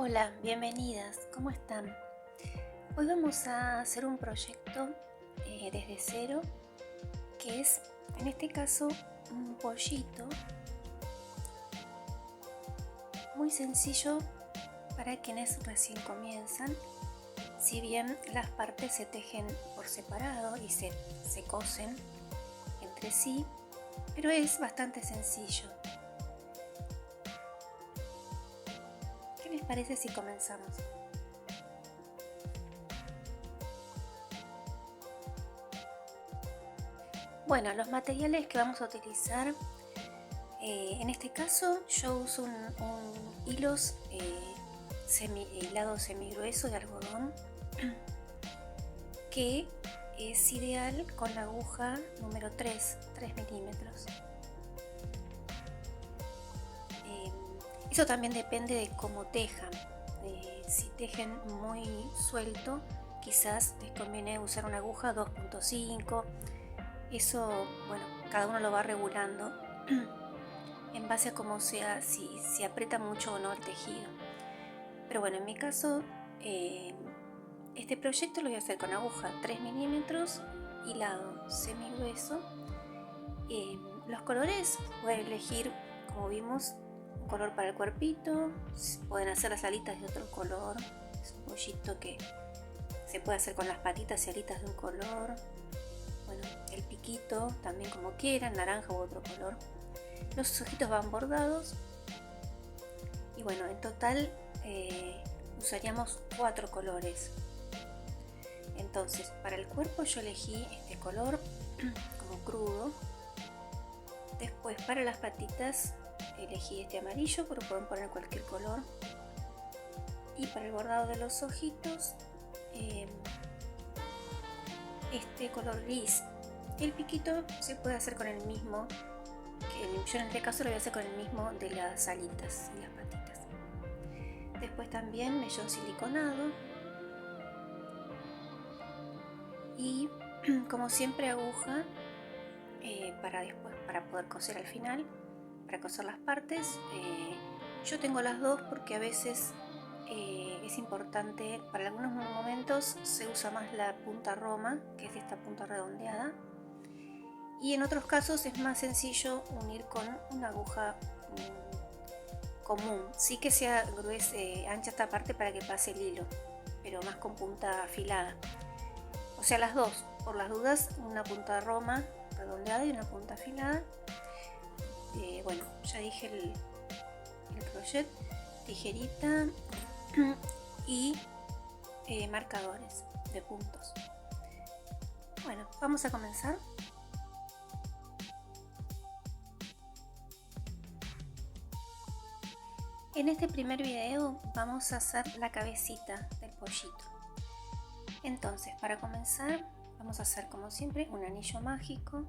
Hola, bienvenidas, ¿cómo están? Hoy vamos a hacer un proyecto desde cero, que es, en este caso, un pollito muy sencillo para quienes recién comienzan. Si bien las partes se tejen por separado y se cosen entre sí, pero es bastante sencillo. ¿Qué les parece si comenzamos? Bueno, los materiales que vamos a utilizar, en este caso yo uso un hilos hilado semigrueso de algodón que es ideal con la aguja número 3 milímetros. Eso también depende de cómo tejan. Si tejen muy suelto, quizás les conviene usar una aguja 2.5. Eso, bueno, cada uno lo va regulando en base a cómo sea, si aprieta mucho o no el tejido. Pero bueno, en mi caso, este proyecto lo voy a hacer con aguja 3 milímetros, hilado semigrueso. Los colores pueden elegir, como vimos, un color para el cuerpito. Pueden hacer las alitas de otro color. Es un pollito que se puede hacer con las patitas y alitas de un color. Bueno, el piquito también como quieran, naranja u otro color. Los ojitos van bordados. Y bueno, en total usaríamos 4 colores. Entonces, para el cuerpo yo elegí este color como crudo. Después, para las patitas elegí este amarillo, pero pueden poner cualquier color. Y para el bordado de los ojitos, este color gris. El piquito se puede hacer con el mismo, yo en este caso lo voy a hacer con el mismo de las alitas y las patitas. Después también mellón siliconado y como siempre aguja para poder coser al final, para coser las partes. Yo tengo las dos porque a veces es importante, para algunos momentos se usa más la punta roma, que es esta punta redondeada, y en otros casos es más sencillo unir con una aguja común, sí que sea gruesa, ancha esta parte para que pase el hilo, pero más con punta afilada. O sea, las dos, por las dudas, una punta roma redondeada y una punta afilada. Bueno, ya dije el crochet, tijerita y marcadores de puntos. Bueno, vamos a comenzar. En este primer video vamos a hacer la cabecita del pollito. Entonces, para comenzar vamos a hacer como siempre un anillo mágico.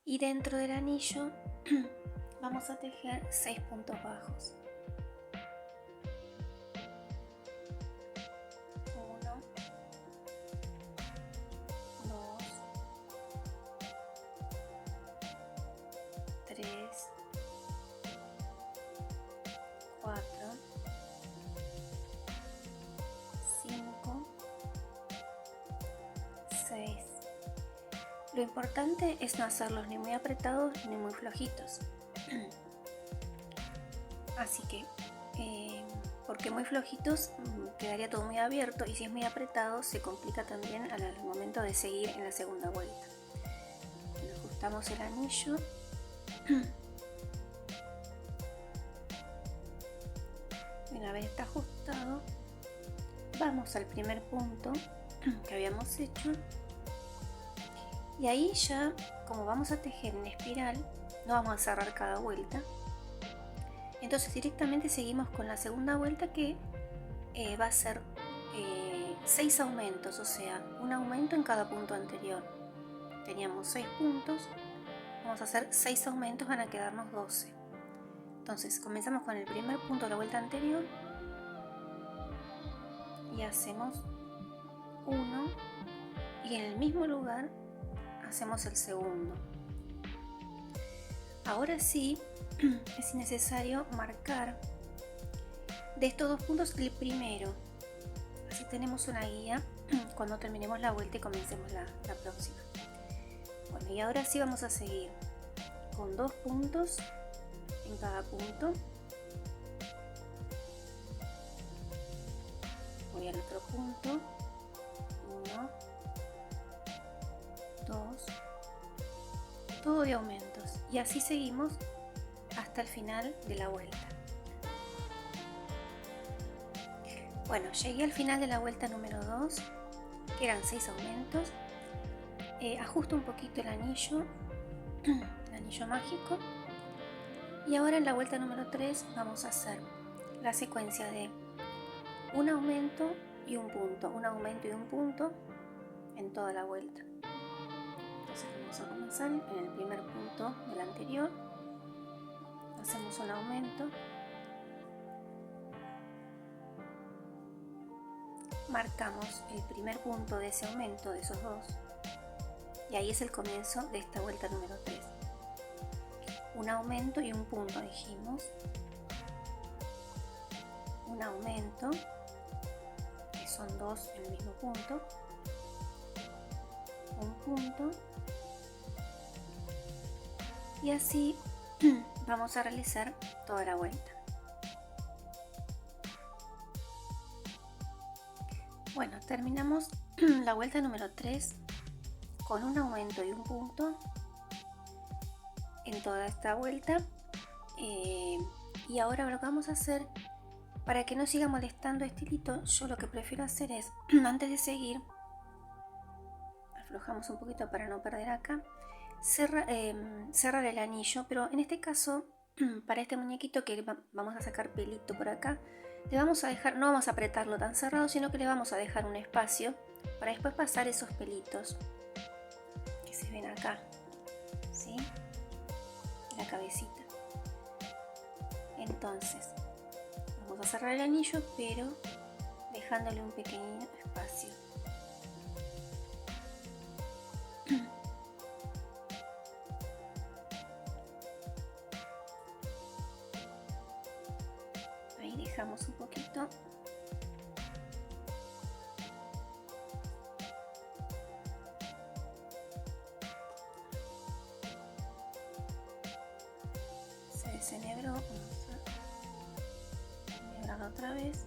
Y dentro del anillo vamos a tejer 6 puntos bajos. 1, 2, 3, 4, 5, 6. Lo importante es no hacerlos ni muy apretados ni muy flojitos. Así que, porque muy flojitos quedaría todo muy abierto, y si es muy apretado se complica también al momento de seguir en la segunda vuelta. Ajustamos el anillo. Una vez está ajustado, vamos al primer punto que habíamos hecho. Y ahí ya, como vamos a tejer en espiral, no vamos a cerrar cada vuelta. Entonces directamente seguimos con la segunda vuelta, que va a ser 6 aumentos, o sea, un aumento en cada punto anterior. Teníamos 6 puntos, vamos a hacer 6 aumentos, van a quedarnos 12. Entonces comenzamos con el primer punto de la vuelta anterior y hacemos 1, y en el mismo lugar hacemos el segundo. Ahora sí es necesario marcar de estos 2 puntos el primero, así tenemos una guía cuando terminemos la vuelta y comencemos la próxima. Bueno, y ahora sí vamos a seguir con 2 puntos en cada punto. Voy al otro punto, 1, 2, todo de aumentos, y así seguimos hasta el final de la vuelta. Bueno, llegué al final de la vuelta número 2, que eran 6 aumentos. Ajusto un poquito el anillo mágico, y ahora en la vuelta número 3 vamos a hacer la secuencia de un aumento y un punto, un aumento y un punto en toda la vuelta. Entonces vamos a comenzar en el primer punto del anterior, hacemos un aumento, marcamos el primer punto de ese aumento, de esos 2, y ahí es el comienzo de esta vuelta número 3. Un aumento y un punto, dijimos, un aumento, que son 2 en el mismo punto, un punto, y así vamos a realizar toda la vuelta. Bueno, terminamos la vuelta número 3 con un aumento y un punto en toda esta vuelta, y ahora lo que vamos a hacer, para que no siga molestando este hilito, yo lo que prefiero hacer es, antes de seguir, aflojamos un poquito para no perder acá, cerrar el anillo, pero en este caso, para este muñequito que vamos a sacar pelito por acá, le vamos a dejar, no vamos a apretarlo tan cerrado, sino que le vamos a dejar un espacio para después pasar esos pelitos que se ven acá, ¿sí? La cabecita. Entonces vamos a cerrar el anillo, pero dejándole un pequeño espacio. Ahí dejamos un poquito. Se desenebró, vamos a enhebrarlo otra vez.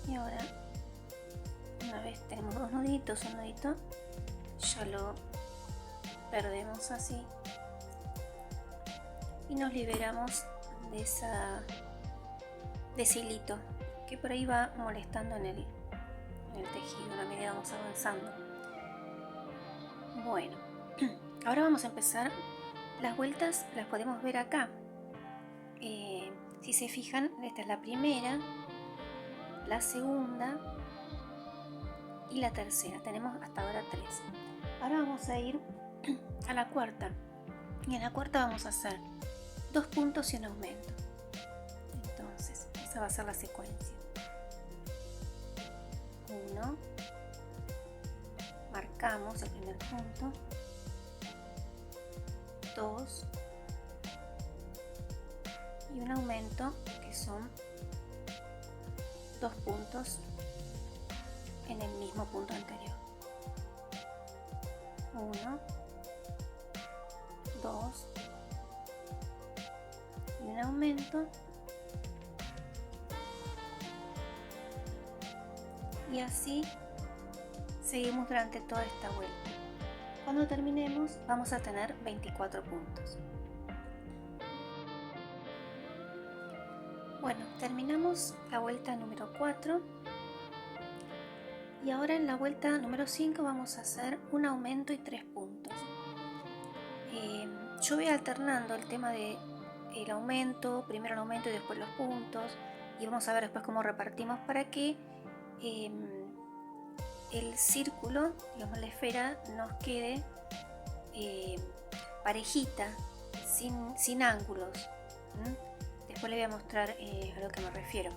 Y ahora, una vez tenemos 2 nuditos, un nudito, ya lo perdemos así y nos liberamos de ese hilito que por ahí va molestando en el tejido a medida que vamos avanzando. Bueno, ahora vamos a empezar. Las vueltas las podemos ver acá. Si se fijan, esta es la primera, la segunda y la tercera. Tenemos hasta ahora 3. Ahora vamos a ir a la cuarta, y en la cuarta vamos a hacer 2 puntos y un aumento. Entonces esa va a ser la secuencia. 1, marcamos el primer punto, 2 y un aumento, que son 2 puntos en el mismo punto anterior. 1, 2 y un aumento, y así seguimos durante toda esta vuelta. Cuando terminemos vamos a tener 24 puntos. Bueno, terminamos la vuelta número 4 y ahora en la vuelta número 5 vamos a hacer un aumento y 3 puntos. Yo voy alternando el tema de el aumento, primero el aumento y después los puntos, y vamos a ver después cómo repartimos para que el círculo, digamos la esfera, nos quede parejita, sin ángulos. Después les voy a mostrar a lo que me refiero.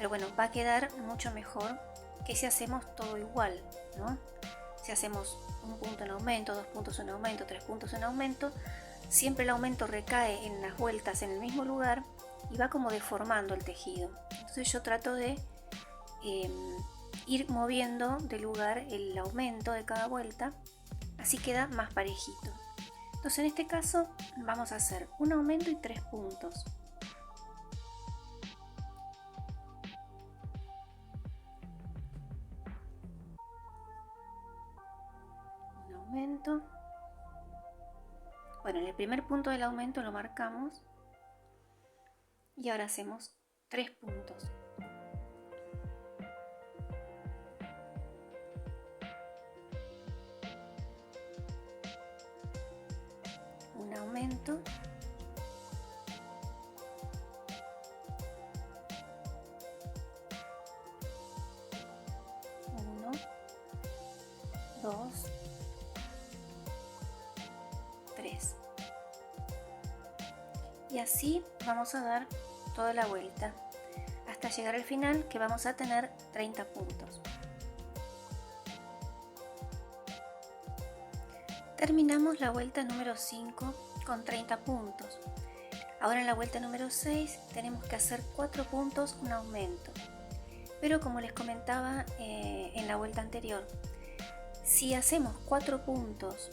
pero bueno, va a quedar mucho mejor que si hacemos todo igual, ¿no? Si hacemos un punto en aumento, 2 puntos en aumento, 3 puntos en aumento, siempre el aumento recae en las vueltas en el mismo lugar y va como deformando el tejido. Entonces yo trato de ir moviendo de lugar el aumento de cada vuelta, así queda más parejito. Entonces en este caso vamos a hacer un aumento y 3 puntos. Un aumento. Bueno, en el primer punto del aumento lo marcamos y ahora hacemos 3 puntos. Un aumento. Uno, 2, 3. Y así vamos a dar toda la vuelta hasta llegar al final, que vamos a tener 30 puntos. Terminamos la vuelta número 5 con 30 puntos. Ahora en la vuelta número 6 tenemos que hacer 4 puntos, un aumento. Pero como les comentaba en la vuelta anterior, si hacemos 4 puntos,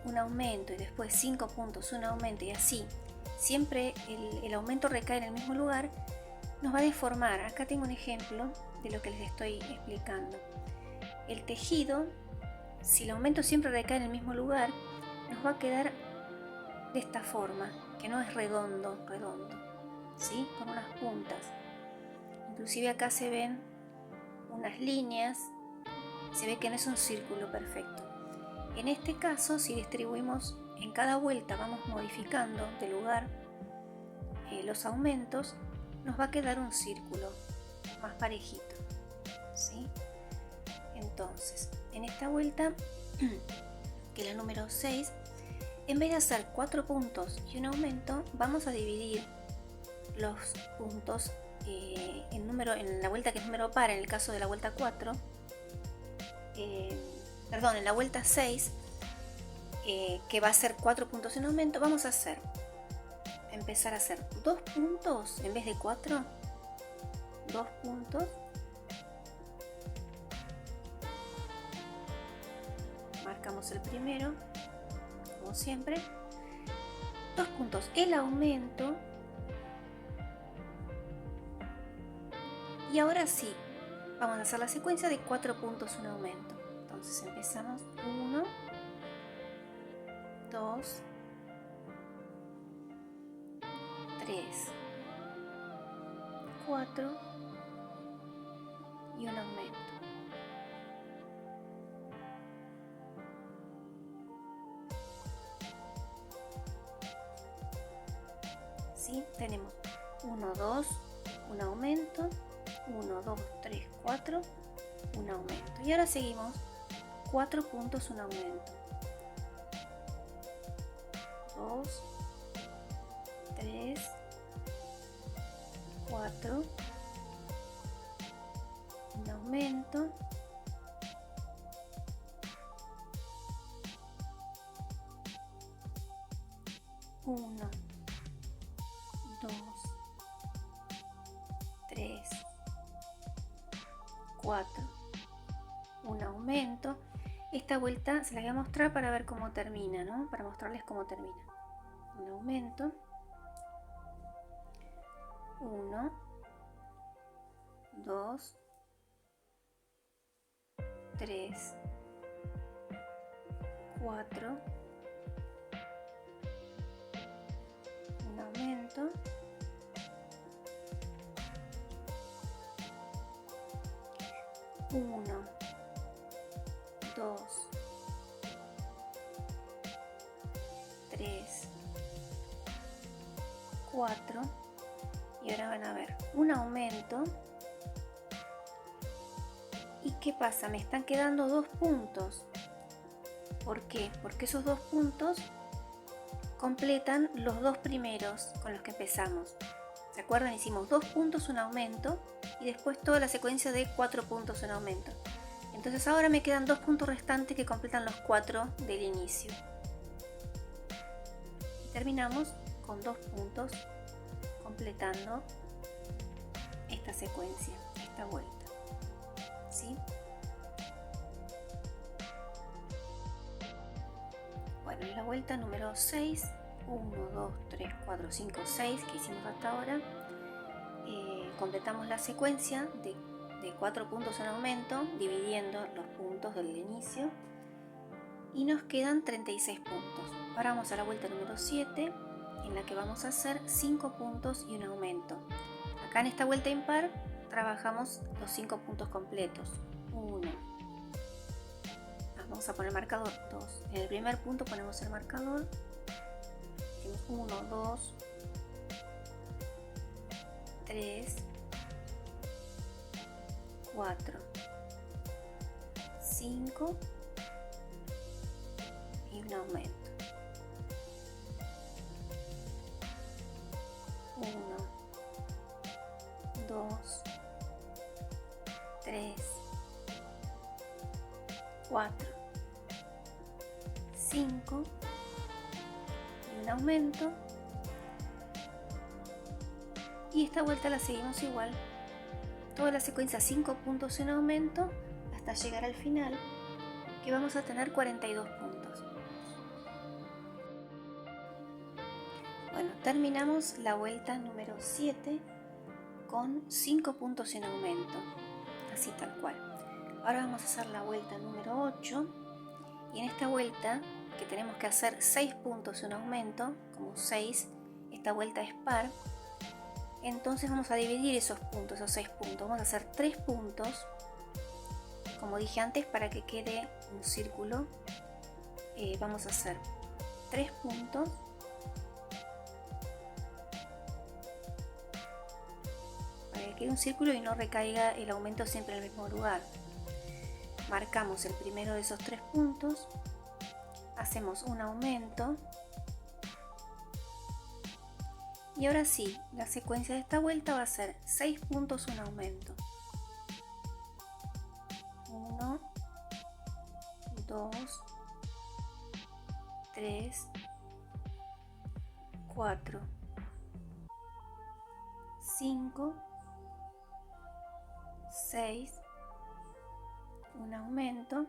un aumento y después 5 puntos, un aumento y así, siempre el aumento recae en el mismo lugar, nos va a deformar. Acá tengo un ejemplo de lo que les estoy explicando. El tejido, si el aumento siempre recae en el mismo lugar, nos va a quedar de esta forma, que no es redondo, ¿sí? Con unas puntas. Inclusive acá se ven unas líneas, se ve que no es un círculo perfecto. En este caso, si distribuimos en cada vuelta, vamos modificando de lugar los aumentos, nos va a quedar un círculo más parejito, ¿sí? Entonces, en esta vuelta, que es la número 6, en vez de hacer 4 puntos y un aumento, vamos a dividir los puntos en la vuelta que es número par, en el caso de la vuelta 4, en la vuelta 6, que va a ser 4 puntos en aumento, vamos a empezar a hacer 2 puntos en vez de 4, 2 puntos, marcamos el primero, como siempre, 2 puntos, el aumento, y ahora sí, vamos a hacer la secuencia de 4 puntos, un aumento. Entonces empezamos 1, 2, 3, 4 y un aumento. ¿Sí? Tenemos 1, 2, un aumento, 1, 2, 3, 4, un aumento. Y ahora seguimos 4 puntos, un aumento. 2, 3, 4, un aumento, 1, 2, 3, 4, un aumento. Esta vuelta se la voy a mostrar para ver cómo termina, ¿no? Para mostrarles cómo termina. Un aumento, 1, 2, 3, 4, un aumento, 1, 2, 3, 4, y ahora van a ver un aumento. ¿Y qué pasa? Me están quedando 2 puntos. ¿Por qué? Porque esos 2 puntos completan los 2 primeros con los que empezamos. ¿Se acuerdan? Hicimos 2 puntos, un aumento y después toda la secuencia de 4 puntos, un aumento. Entonces ahora me quedan 2 puntos restantes que completan los 4 del inicio. Y terminamos con 2 puntos completando esta secuencia, esta vuelta. ¿Sí? Bueno, en la vuelta número 6, 1, 2, 3, 4, 5, 6 que hicimos hasta ahora, completamos la secuencia de 4 puntos en aumento, dividiendo los puntos del inicio, y nos quedan 36 puntos. Ahora vamos a la vuelta número 7, en la que vamos a hacer 5 puntos y un aumento. Acá en esta vuelta impar trabajamos los 5 puntos completos. 1. Vamos a poner marcador 2. En el primer punto ponemos el marcador. 1, 2, 3, 4, 5 y un aumento. 1, 2, 3, 4, 5 y un aumento. Y esta vuelta la seguimos igual. Toda la secuencia 5 puntos en aumento hasta llegar al final, que vamos a tener 42 puntos. Bueno, terminamos la vuelta número 7 con 5 puntos en aumento, así tal cual. Ahora vamos a hacer la vuelta número 8 y en esta vuelta, que tenemos que hacer 6 puntos en aumento, como 6, esta vuelta es par. Entonces vamos a dividir esos puntos, esos 6 puntos. Vamos a hacer 3 puntos, como dije antes, para que quede un círculo. Vamos a hacer 3 puntos, para que quede un círculo y no recaiga el aumento siempre en el mismo lugar. Marcamos el primero de esos 3 puntos, hacemos un aumento. Y ahora sí, la secuencia de esta vuelta va a ser 6 puntos, un aumento. 1, 2, 3, 4, 5, 6, un aumento.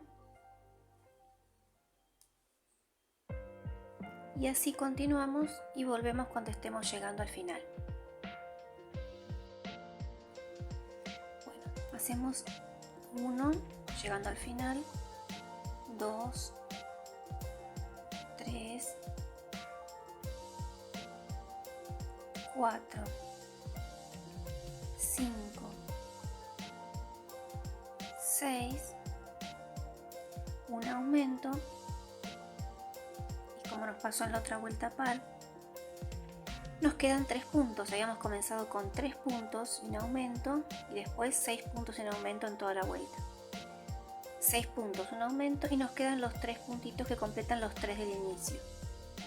Y así continuamos y volvemos cuando estemos llegando al final. Bueno, hacemos 1 llegando al final, 2, 3, 4, 5, 6, un aumento. Como nos pasó en la otra vuelta par, nos quedan 3 puntos. Habíamos comenzado con 3 puntos en aumento y después 6 puntos en aumento en toda la vuelta. 6 puntos en aumento y nos quedan los 3 puntitos que completan los 3 del inicio.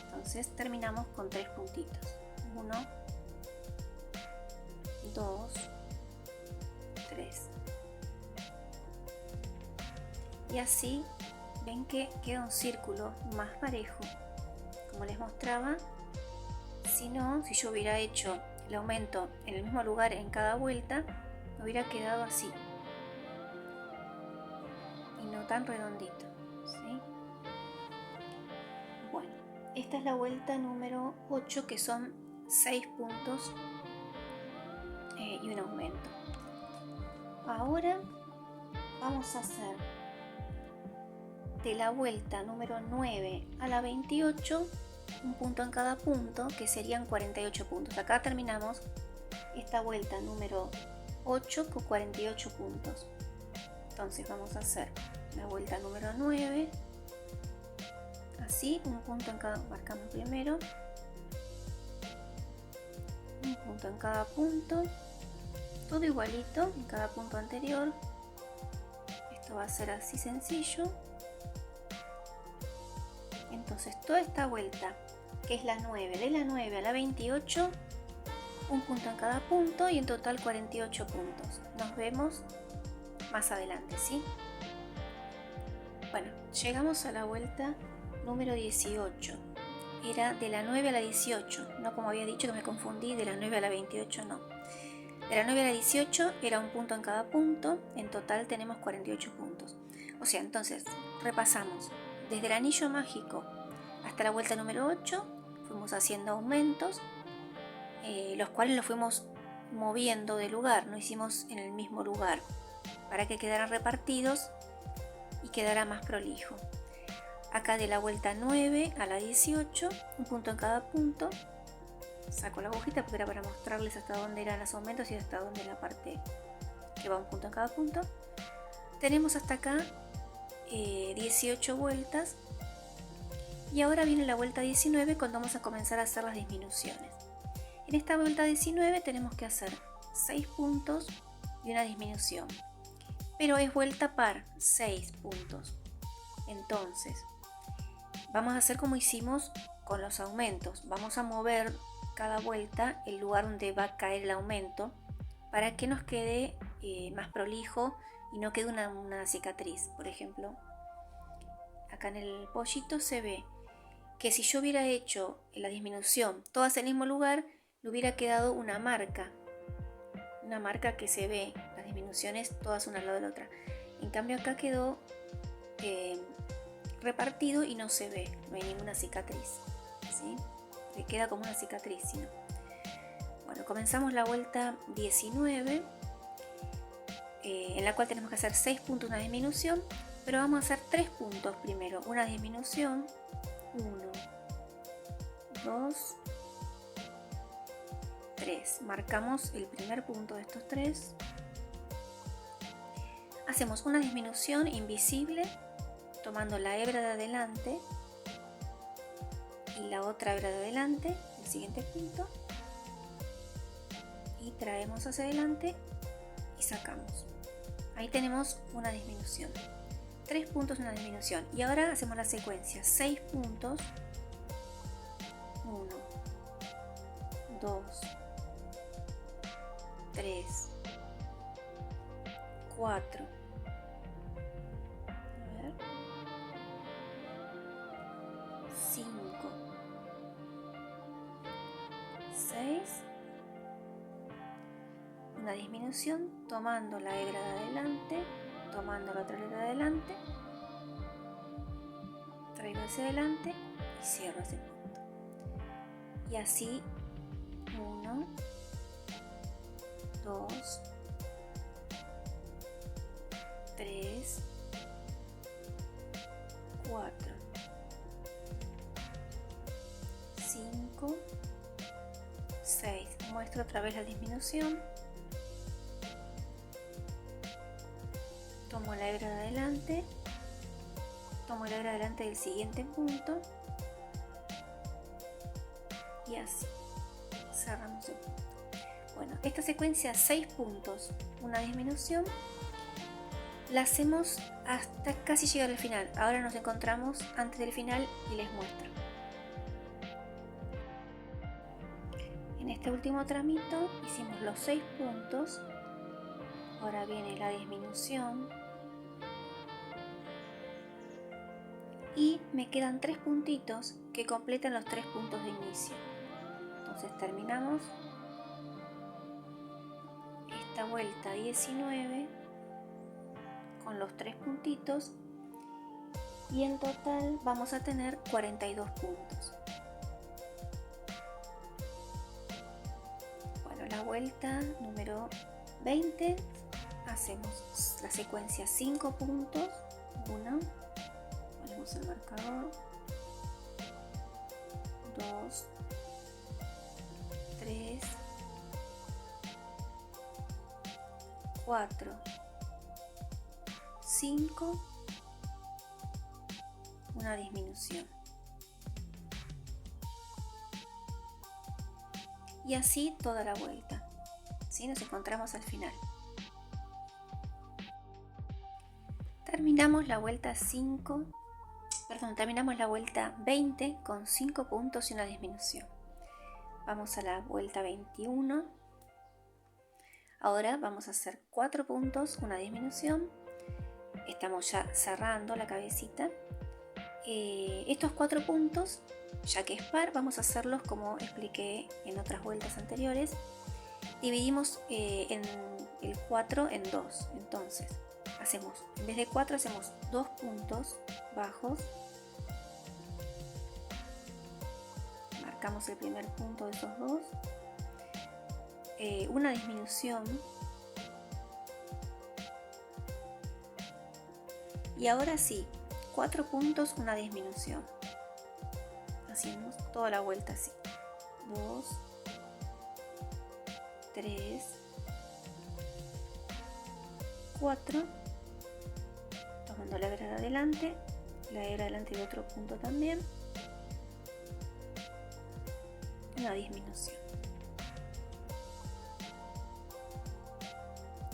Entonces terminamos con 3 puntitos. 1, 2, 3. Y así ven que queda un círculo más parejo. Como les mostraba, si yo hubiera hecho el aumento en el mismo lugar en cada vuelta, me hubiera quedado así y no tan redondito, ¿sí? Bueno, esta es la vuelta número 8, que son 6 puntos y un aumento. Ahora vamos a hacer de la vuelta número 9 a la 28 un punto en cada punto, que serían 48 puntos. Acá terminamos esta vuelta número 8 con 48 puntos. Entonces vamos a hacer la vuelta número 9, así, un punto en cada, marcamos primero, un punto en cada punto, todo igualito en cada punto anterior. Esto va a ser así sencillo. Entonces toda esta vuelta, que es la 9, de la 9 a la 28, un punto en cada punto y en total 48 puntos. Nos vemos más adelante, ¿sí? Bueno, llegamos a la vuelta número 18. Era de la 9 a la 18, no como había dicho que me confundí, de la 9 a la 28 no. De la 9 a la 18 era un punto en cada punto, en total tenemos 48 puntos. O sea, entonces repasamos. Desde el anillo mágico hasta la vuelta número 8 fuimos haciendo aumentos, los cuales los fuimos moviendo de lugar, no hicimos en el mismo lugar, para que quedaran repartidos y quedara más prolijo. Acá de la vuelta 9 a la 18, un punto en cada punto. Saco la agujita porque era para mostrarles hasta dónde eran los aumentos y hasta dónde la parte que va un punto en cada punto. Tenemos hasta acá 18 vueltas. Y ahora viene la vuelta 19 cuando vamos a comenzar a hacer las disminuciones. En esta vuelta 19 tenemos que hacer 6 puntos y una disminución. Pero es vuelta par, 6 puntos. Entonces, vamos a hacer como hicimos con los aumentos. Vamos a mover cada vuelta el lugar donde va a caer el aumento para que nos quede más prolijo y no quede una cicatriz. Por ejemplo, acá en el pollito se ve que si yo hubiera hecho la disminución todas en el mismo lugar, le hubiera quedado una marca que se ve, las disminuciones todas una al lado de la otra. En cambio acá quedó repartido y no se ve, no hay ninguna cicatriz, ¿sí? Le queda como una cicatriz, ¿sí? No. Bueno, comenzamos la vuelta 19, en la cual tenemos que hacer 6 puntos, una disminución, pero vamos a hacer 3 puntos primero, una disminución, 1, 2, 3. Marcamos el primer punto de estos 3. Hacemos una disminución invisible tomando la hebra de adelante y la otra hebra de adelante, el siguiente punto, y traemos hacia adelante y sacamos. Ahí tenemos una disminución. 3 puntos, una disminución. Y ahora hacemos la secuencia. 6 puntos. 1, 2, 3, 4. A ver. 5, 6. Una disminución tomando la hebra de adelante, tomando la otra hebra de adelante, traigo hacia adelante y cierro ese punto. Y así 1, 2, 3, 4, 5, 6. Muestro otra vez la disminución. Tomo la hebra de adelante, tomo la hebra de adelante del siguiente punto y así cerramos el punto. Bueno, esta secuencia 6 puntos, una disminución, la hacemos hasta casi llegar al final. Ahora nos encontramos antes del final y les muestro. En este último tramito hicimos los 6 puntos. Ahora viene la disminución y me quedan 3 puntitos que completan los 3 puntos de inicio. Entonces terminamos esta vuelta 19 con los 3 puntitos y en total vamos a tener 42 puntos. Bueno, la vuelta número 20 hacemos la secuencia 5 puntos, 1, ponemos el marcador, 2, 3, 4, 5, una disminución. Y así toda la vuelta. ¿Sí? Nos encontramos al final. Terminamos la vuelta 20 con 5 puntos y una disminución. Vamos a la vuelta 21. Ahora vamos a hacer 4 puntos, una disminución. Estamos ya cerrando la cabecita. Estos 4 puntos, ya que es par, vamos a hacerlos como expliqué en otras vueltas anteriores. Dividimos en el 4 en 2. Entonces, en vez de 4 hacemos 2 puntos bajos. Marcamos el primer punto de esos 2. Una disminución. Y ahora sí, 4 puntos, una disminución. Hacemos toda la vuelta así. 2, 3, 4. Tomando la hebra de adelante, la hebra de adelante de otro punto también. Una disminución.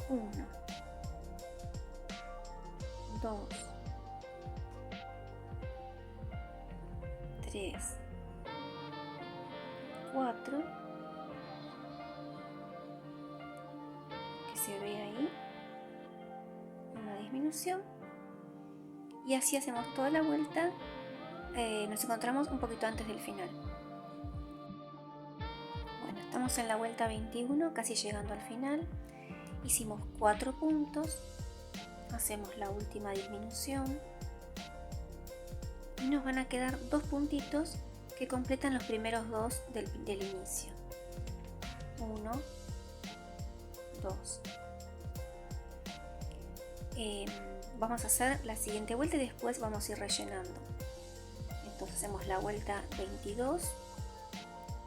1, 2, 3, 4, que se ve ahí, una disminución, y así hacemos toda la vuelta. Nos encontramos un poquito antes del final. Bueno, estamos en la vuelta 21, casi llegando al final. Hicimos 4 puntos, hacemos la última disminución y nos van a quedar 2 puntitos que completan los primeros 2 del inicio. 1, 2. Vamos a hacer la siguiente vuelta y después vamos a ir rellenando. Entonces hacemos la vuelta 22,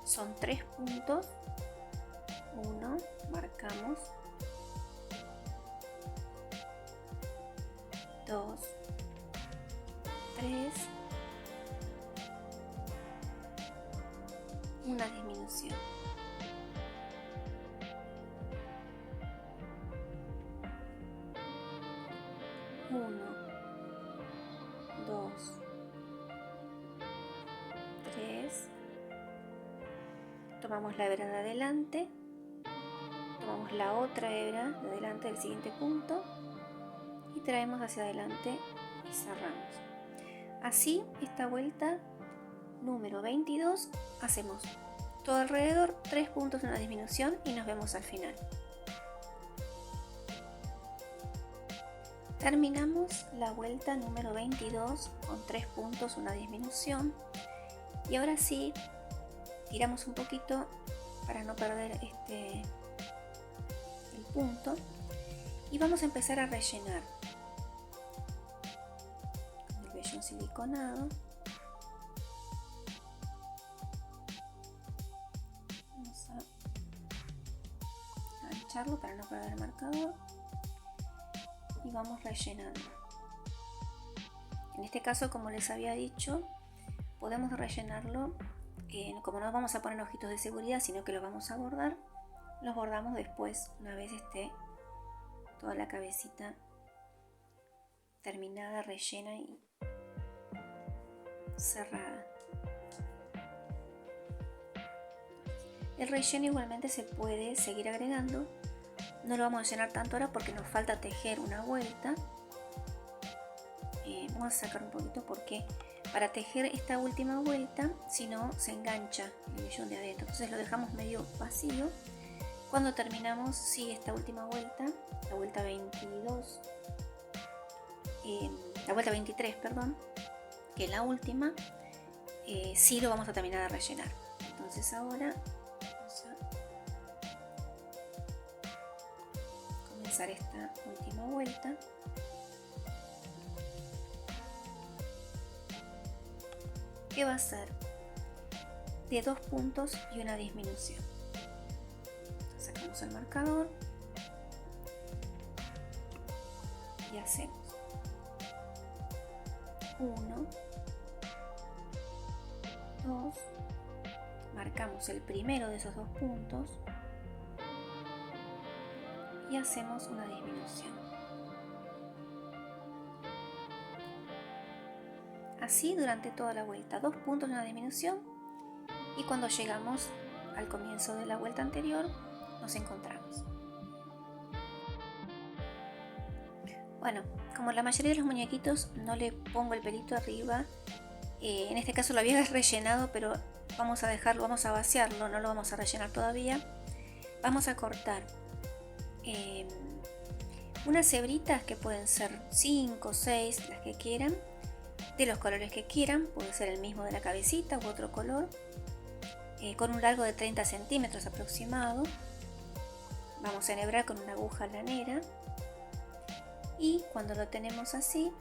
son 3 puntos. 1, marcamos. 2, 3, una disminución. 1, 2, 3. Tomamos la hebra de adelante, tomamos la otra hebra de adelante del siguiente punto y traemos hacia adelante y cerramos. Así, esta vuelta número 22, hacemos todo alrededor, 3 puntos, una disminución y nos vemos al final. Terminamos la vuelta número 22 con 3 puntos, una disminución, y ahora sí tiramos un poquito para no perder el punto y vamos a empezar a rellenar con el vellón siliconado. Vamos a ancharlo para no perder el marcador y vamos rellenando. En este caso, como les había dicho, podemos rellenarlo, como no vamos a poner ojitos de seguridad, sino que los vamos a bordar, los bordamos después, una vez esté toda la cabecita terminada, rellena y cerrada. El relleno igualmente se puede seguir agregando. No lo vamos a llenar tanto ahora porque nos falta tejer una vuelta. Vamos a sacar un poquito porque para tejer esta última vuelta, si no, se engancha el vellón de adentro. Entonces lo dejamos medio vacío. Cuando terminamos, sí, esta última vuelta, la vuelta 22, la vuelta 23, perdón, que es la última, sí lo vamos a terminar de rellenar. Entonces ahora vamos a comenzar esta última vuelta. Que va a ser de 2 puntos y una disminución. Sacamos el marcador y hacemos 1, 2, marcamos el primero de esos 2 puntos y hacemos una disminución. Así durante toda la vuelta, 2 puntos, una disminución, y cuando llegamos al comienzo de la vuelta anterior nos encontramos. Bueno, como la mayoría de los muñequitos no le pongo el pelito arriba, en este caso lo había rellenado, pero vamos a dejarlo, vamos a vaciarlo, no lo vamos a rellenar todavía. Vamos a cortar unas hebritas que pueden ser 5 o 6, las que quieran, de los colores que quieran, puede ser el mismo de la cabecita u otro color, con un largo de 30 centímetros aproximado. Vamos a enhebrar con una aguja lanera y cuando lo tenemos así,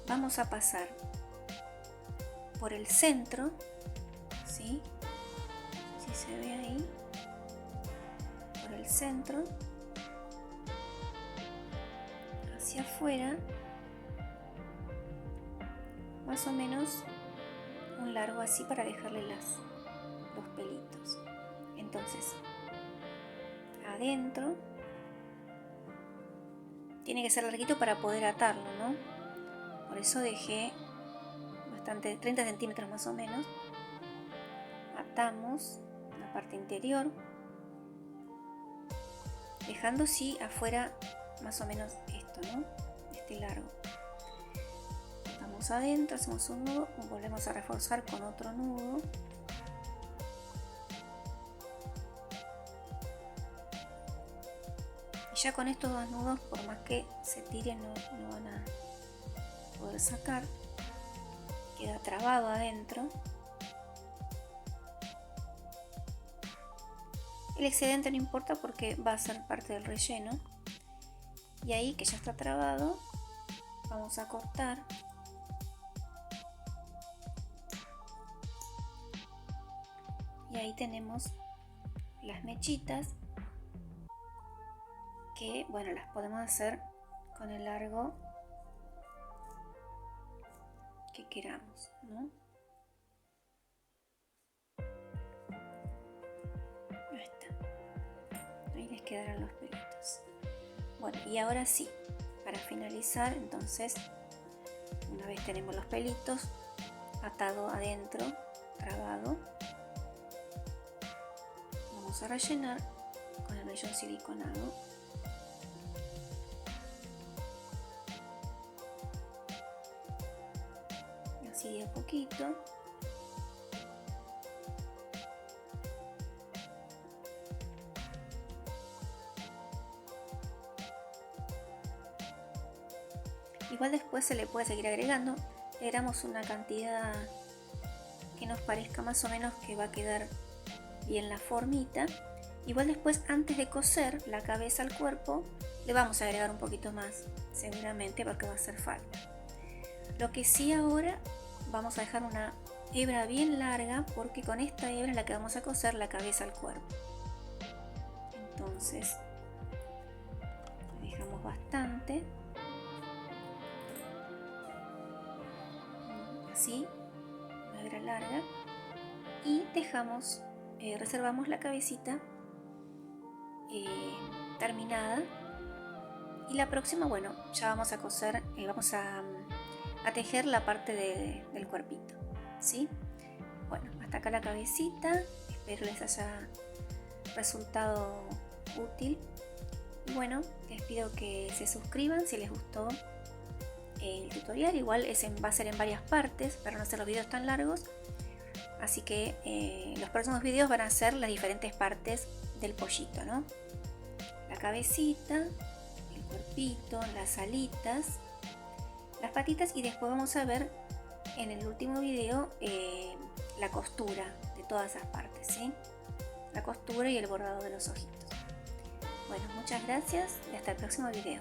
vamos a pasar por el centro, ¿sí? Si se ve ahí, por el centro, hacia afuera, más o menos un largo así para dejarle los pelitos. Entonces, adentro, tiene que ser larguito para poder atarlo, ¿no? Por eso dejé bastante, 30 centímetros más o menos. Atamos la parte interior, dejando sí afuera más o menos esto, ¿no? Este largo. Atamos adentro, hacemos un nudo, volvemos a reforzar con otro nudo. Y ya con estos dos nudos, por más que se tiren, no van a poder sacar. Queda trabado adentro. El excedente no importa porque va a ser parte del relleno. Y ahí que ya está trabado, vamos a cortar. Y ahí tenemos las mechitas que, bueno, las podemos hacer con el largo que queramos, ¿no? Ahí está. Ahí les quedarán los pelitos. Bueno, y ahora sí, para finalizar, entonces, una vez tenemos los pelitos atado adentro, trabado, vamos a rellenar con el vellón siliconado. Así de a poquito. Igual después se le puede seguir agregando. Le agregamos una cantidad que nos parezca más o menos que va a quedar bien la formita. Igual después, antes de coser la cabeza al cuerpo, le vamos a agregar un poquito más, seguramente, porque va a hacer falta. Lo que sí ahora vamos a dejar una hebra bien larga, porque con esta hebra es la que vamos a coser la cabeza al cuerpo. Entonces, le dejamos bastante. Así, una hebra larga. Y dejamos, reservamos la cabecita terminada. Y la próxima, bueno, ya vamos a coser, vamos a tejer la parte del cuerpito, ¿sí? Bueno, hasta acá la cabecita. Espero les haya resultado útil. Y bueno, les pido que se suscriban si les gustó el tutorial. Igual va a ser en varias partes para no hacer los videos tan largos. Así que los próximos videos van a ser las diferentes partes del pollito, ¿no? La cabecita, el cuerpito, las alitas, las patitas, y después vamos a ver en el último video la costura de todas esas partes, ¿sí? La costura y el bordado de los ojitos. Bueno, muchas gracias y hasta el próximo video.